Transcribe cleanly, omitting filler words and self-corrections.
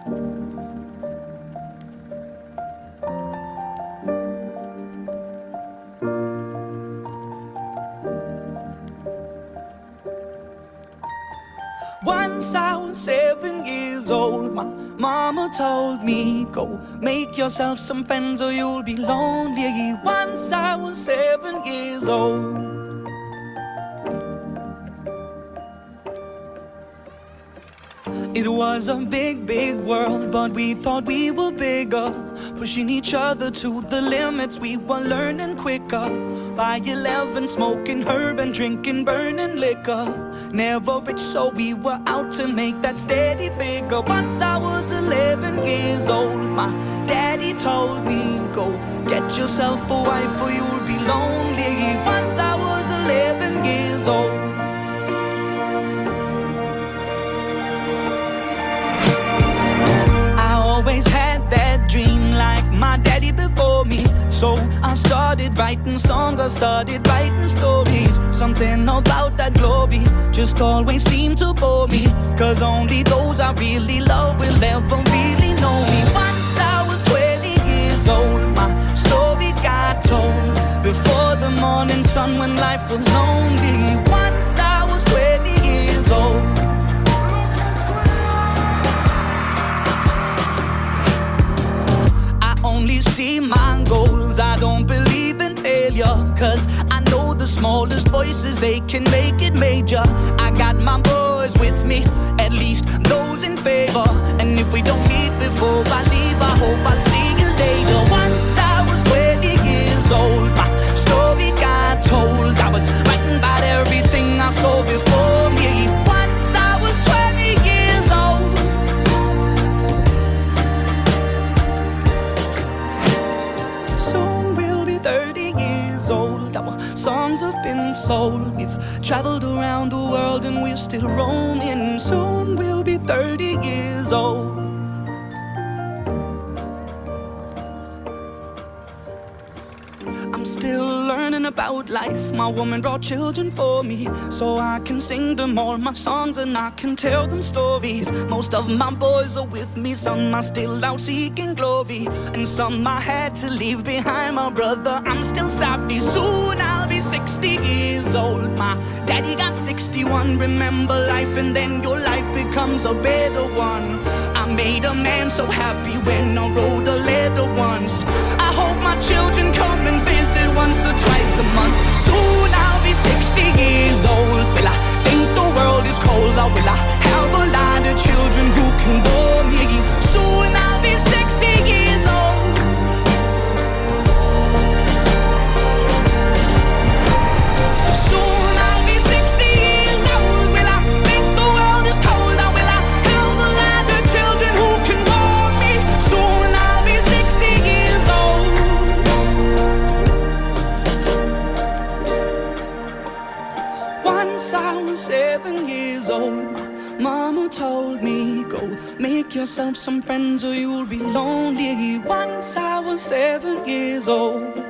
Once I was 7 years old, my mama told me, go make yourself some friends or you'll be lonely. Once I was 7 years old. It was a big, big world, but we thought we were bigger, pushing each other to the limits. We were learning quicker. By 11, smoking herb and drinking burning liquor. Never rich, so we were out to make that steady figure. Once I was 11 years old, my daddy told me, go get yourself a wife or you'll be lonely. Once I was 11 years old. Always had that dream like my daddy before me. So I started writing songs, I started writing stories. Something about that glory just always seemed to bore me, 'cause only those I really love will ever really know me. Once I was 20 years old, my story got told before the morning sun when life was lonely. Once I was 20 years old. Only see my goals, I don't believe in failure, 'cause I know the smallest voices, they can make it major. I got my boys with me, at least those in favor. And if we don't meet before I leave, I hope I'll see you later. Once I was 20 years old, my story got told. I was writing about everything I saw before me. Once I was 20 years old. Soon we'll be 30 years old. Our songs have been sold. We've traveled around the world and we're still roaming. Soon we'll be 30 years old. I'm still learning about life. My woman brought children for me, so I can sing them all my songs and I can tell them stories. Most of my boys are with me, some are still out seeking glory, and some I had to leave behind. My brother, I'm still sorry. Soon I'll be 60 years old. My daddy got 61. Remember life and then your life becomes a better one. I made a man so happy when I wrote a letter once. I hope my children come and visit once or twice a month. Soon I'll be 60 years old. Will I think the world is cold, or will I have a lot of children who can bore me? Soon I'll be 60 years old. Soon I'll be 60 years old. Will I think the world is cold, or will I have a lot of children who can bore me? Soon I'll be 60 years old. Once I was 7 years old, mama told me, go make yourself some friends or you'll be lonely. Once I was 7 years old.